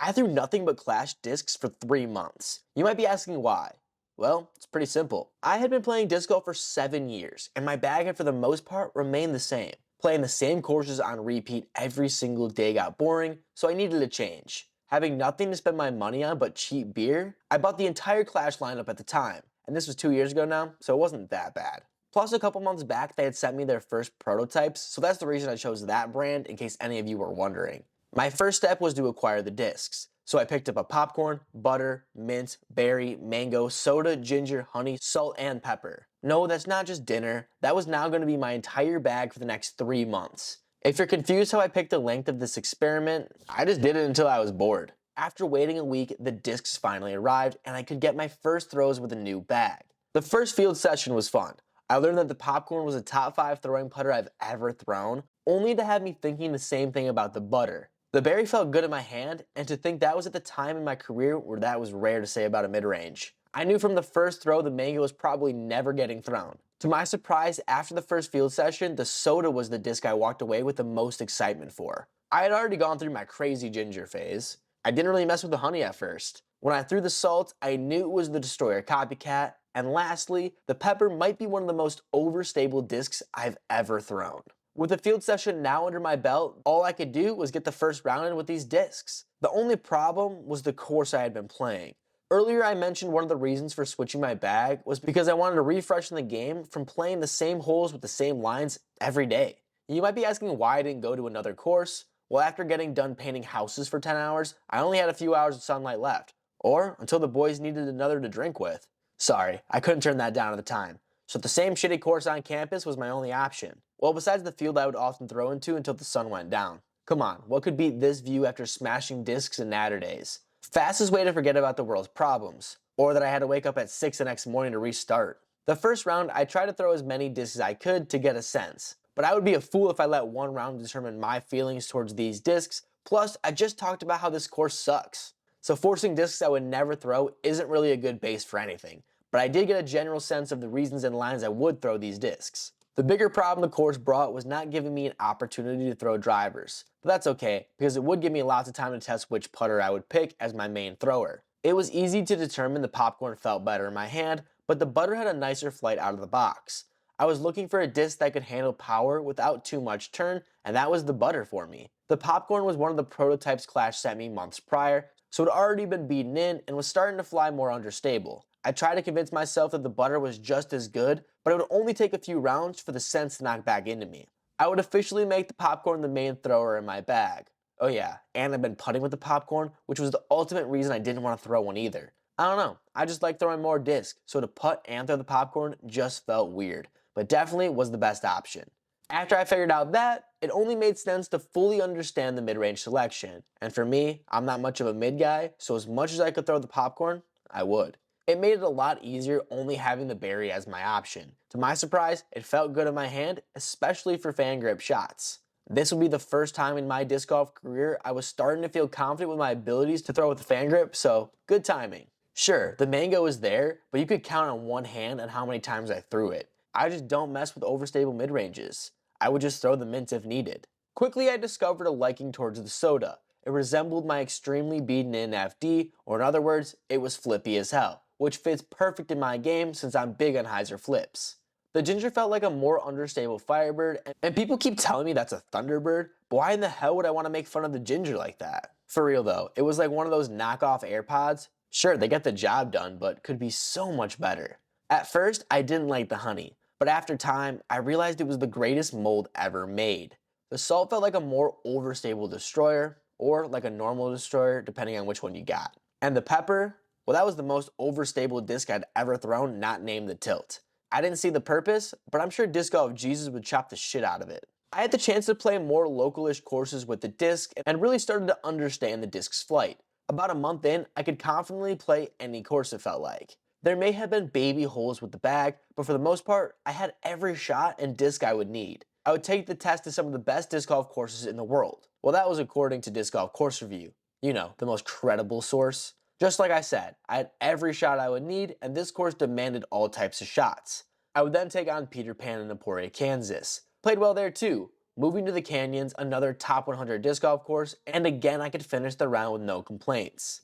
I threw nothing but Clash discs for 3 months. You might be asking why. Well, it's pretty simple. I had been playing disc golf for 7 years, and my bag had for the most part remained the same. Playing the same courses on repeat every single day got boring, so I needed a change. Having nothing to spend my money on but cheap beer, I bought the entire Clash lineup at the time, and this was 2 years ago now, so it wasn't that bad. Plus, a couple months back, they had sent me their first prototypes, so that's the reason I chose that brand in case any of you were wondering. My first step was to acquire the discs. So I picked up a popcorn, butter, mint, berry, mango, soda, ginger, honey, salt, and pepper. No, that's not just dinner. That was now going to be my entire bag for the next 3 months. If you're confused how I picked the length of this experiment, I just did it until I was bored. After waiting a week, the discs finally arrived and I could get my first throws with a new bag. The first field session was fun. I learned that the popcorn was a top 5 throwing putter I've ever thrown, only to have me thinking the same thing about the butter. The berry felt good in my hand, and to think that was at the time in my career where that was rare to say about a mid-range. I knew from the first throw the mango was probably never getting thrown. To my surprise, after the first field session, the soda was the disc I walked away with the most excitement for. I had already gone through my crazy ginger phase. I didn't really mess with the honey at first. When I threw the salt, I knew it was the Destroyer Copycat, and lastly, the pepper might be one of the most overstable discs I've ever thrown. With the field session now under my belt, all I could do was get the first round in with these discs. The only problem was the course I had been playing. Earlier I mentioned one of the reasons for switching my bag was because I wanted to refresh in the game from playing the same holes with the same lines every day. You might be asking why I didn't go to another course. Well, after getting done painting houses for 10 hours, I only had a few hours of sunlight left. Or until the boys needed another to drink with. Sorry, I couldn't turn that down at the time. So the same shitty course on campus was my only option. Well, besides the field I would often throw into until the sun went down. Come on, what could beat this view after smashing discs in natter days? Fastest way to forget about the world's problems. Or that I had to wake up at 6 the next morning to restart. The first round, I tried to throw as many discs as I could to get a sense. But I would be a fool if I let one round determine my feelings towards these discs. Plus, I just talked about how this course sucks. So forcing discs I would never throw isn't really a good base for anything. But I did get a general sense of the reasons and lines I would throw these discs. The bigger problem the course brought was not giving me an opportunity to throw drivers. But that's okay, because it would give me lots of time to test which putter I would pick as my main thrower. It was easy to determine the popcorn felt better in my hand, but the butter had a nicer flight out of the box. I was looking for a disc that could handle power without too much turn, and that was the butter for me. The popcorn was one of the prototypes Clash sent me months prior, so it had already been beaten in and was starting to fly more understable. I tried to convince myself that the butter was just as good, but it would only take a few rounds for the sense to knock back into me. I would officially make the popcorn the main thrower in my bag. Oh yeah, and I've been putting with the popcorn, which was the ultimate reason I didn't want to throw one either. I don't know, I just like throwing more disc, so to putt and throw the popcorn just felt weird, but definitely was the best option. After I figured out that, it only made sense to fully understand the mid-range selection, and for me, I'm not much of a mid guy, so as much as I could throw the popcorn, I would. It made it a lot easier only having the berry as my option. To my surprise, it felt good in my hand, especially for fan grip shots. This would be the first time in my disc golf career I was starting to feel confident with my abilities to throw with the fan grip, so good timing. Sure, the mango is there, but you could count on one hand on how many times I threw it. I just don't mess with overstable mid-ranges. I would just throw the mint if needed. Quickly I discovered a liking towards the soda. It resembled my extremely beaten in FD, or in other words, it was flippy as hell, which fits perfect in my game since I'm big on hyzer flips. The ginger felt like a more understable Firebird, and people keep telling me that's a Thunderbird, but why in the hell would I want to make fun of the ginger like that? For real though, it was like one of those knockoff AirPods. Sure, they get the job done, but could be so much better. At first, I didn't like the honey, but after time, I realized it was the greatest mold ever made. The salt felt like a more overstable destroyer, or like a normal destroyer, depending on which one you got. And the pepper, well, that was the most overstable disc I'd ever thrown, not named the tilt. I didn't see the purpose, but I'm sure Disc Golf Jesus would chop the shit out of it. I had the chance to play more localish courses with the disc and really started to understand the disc's flight. About a month in, I could confidently play any course it felt like. There may have been baby holes with the bag, but for the most part, I had every shot and disc I would need. I would take the test to some of the best disc golf courses in the world. Well, that was according to Disc Golf Course Review. You know, the most credible source. Just like I said, I had every shot I would need, and this course demanded all types of shots. I would then take on Peter Pan in Emporia, Kansas. Played well there too. moving to the Canyons, another top 100 disc golf course, and again I could finish the round with no complaints.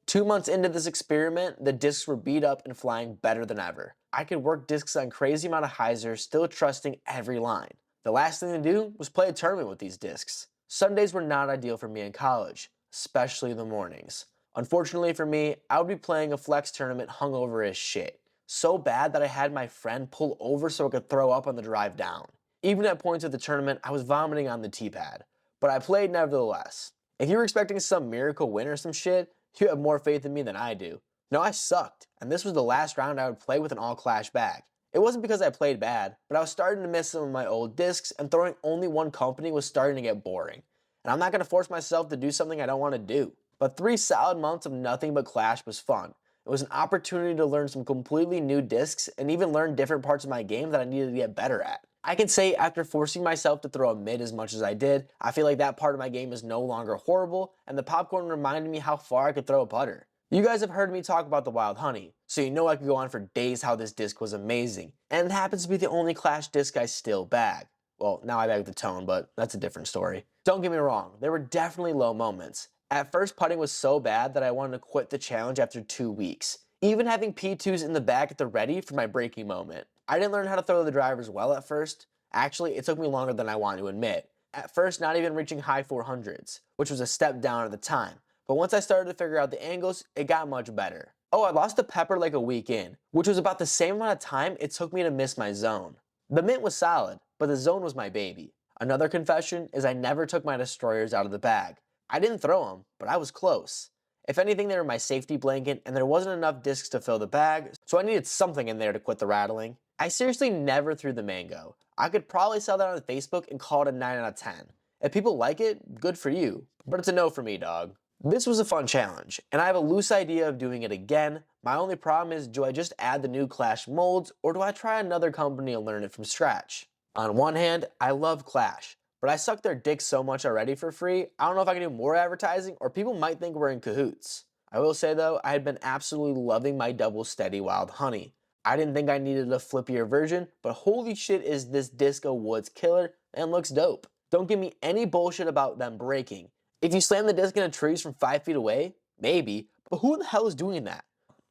2 months into this experiment, the discs were beat up and flying better than ever. I could work discs on crazy amount of hyzers, still trusting every line. The last thing to do was play a tournament with these discs. Sundays were not ideal for me in college, especially the mornings. Unfortunately for me, I would be playing a flex tournament hungover as shit. So bad that I had my friend pull over so I could throw up on the drive down. Even at points of the tournament, I was vomiting on the tee pad. But I played nevertheless. If you were expecting some miracle win or some shit, you have more faith in me than I do. No, I sucked, and this was the last round I would play with an all-clash bag. It wasn't because I played bad, but I was starting to miss some of my old discs, and throwing only one company was starting to get boring. And I'm not going to force myself to do something I don't want to do. But 3 solid months of nothing but Clash was fun. It was an opportunity to learn some completely new discs, and even learn different parts of my game that I needed to get better at. I can say after forcing myself to throw a mid as much as I did, I feel like that part of my game is no longer horrible, and the popcorn reminded me how far I could throw a putter. You guys have heard me talk about the Wild Honey, so you know I could go on for days how this disc was amazing, and it happens to be the only Clash disc I still bag. Well, now I bag the Tone, but that's a different story. Don't get me wrong, there were definitely low moments. At first, putting was so bad that I wanted to quit the challenge after 2 weeks, even having P2s in the bag at the ready for my breaking moment. I didn't learn how to throw the drivers well at first. Actually, it took me longer than I want to admit. At first, not even reaching high 400s, which was a step down at the time. But once I started to figure out the angles, it got much better. Oh, I lost the pepper like a week in, which was about the same amount of time it took me to miss my zone. The mint was solid, but the zone was my baby. Another confession is I never took my destroyers out of the bag. I didn't throw them, but I was close. If anything, they were my safety blanket, and there wasn't enough discs to fill the bag, so I needed something in there to quit the rattling. I seriously never threw the mango. I could probably sell that on Facebook and call it a 9 out of 10. If people like it, good for you, but it's a no for me, dog. This was a fun challenge, and I have a loose idea of doing it again. My only problem is, do I just add the new Clash molds, or do I try another company and learn it from scratch? On one hand, I love Clash, but I suck their dicks so much already for free, I don't know if I can do more advertising, or people might think we're in cahoots. I will say though, I had been absolutely loving my double steady Wild Honey. I didn't think I needed a flippier version, but holy shit is this Disco Woods killer and looks dope. Don't give me any bullshit about them breaking. If you slam the disc into trees from 5 feet away, maybe, but who the hell is doing that?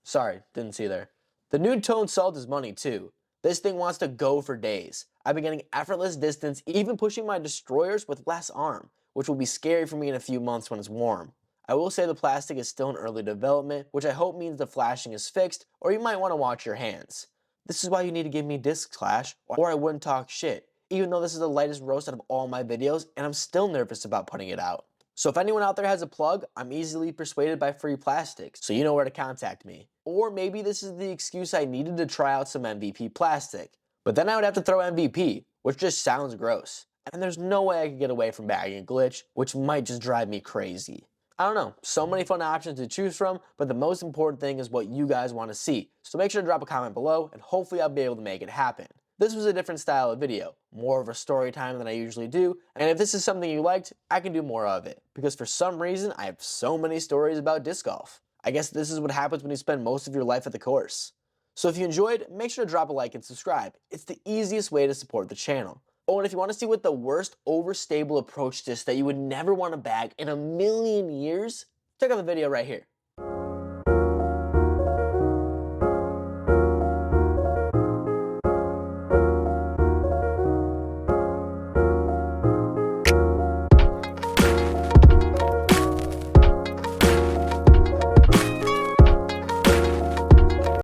Sorry, didn't see there. The new Tone Salt is money too. This thing wants to go for days. I've been getting effortless distance, even pushing my destroyers with less arm, which will be scary for me in a few months when it's warm. I will say the plastic is still in early development, which I hope means the flashing is fixed, or you might want to watch your hands. This is why you need to give me disc Clash, or I wouldn't talk shit, even though this is the lightest roast out of all my videos, and I'm still nervous about putting it out. So if anyone out there has a plug, I'm easily persuaded by free plastic, so you know where to contact me. Or maybe this is the excuse I needed to try out some MVP plastic. But then I would have to throw MVP, which just sounds gross. And there's no way I could get away from bagging a glitch, which might just drive me crazy. I don't know, so many fun options to choose from, but the most important thing is what you guys want to see. So make sure to drop a comment below, and hopefully I'll be able to make it happen. This was a different style of video, more of a story time than I usually do, and if this is something you liked, I can do more of it, because for some reason, I have so many stories about disc golf. I guess this is what happens when you spend most of your life at the course. So if you enjoyed, make sure to drop a like and subscribe. It's the easiest way to support the channel. Oh, and if you want to see what the worst overstable approach disc that you would never want to bag in a million years, check out the video right here.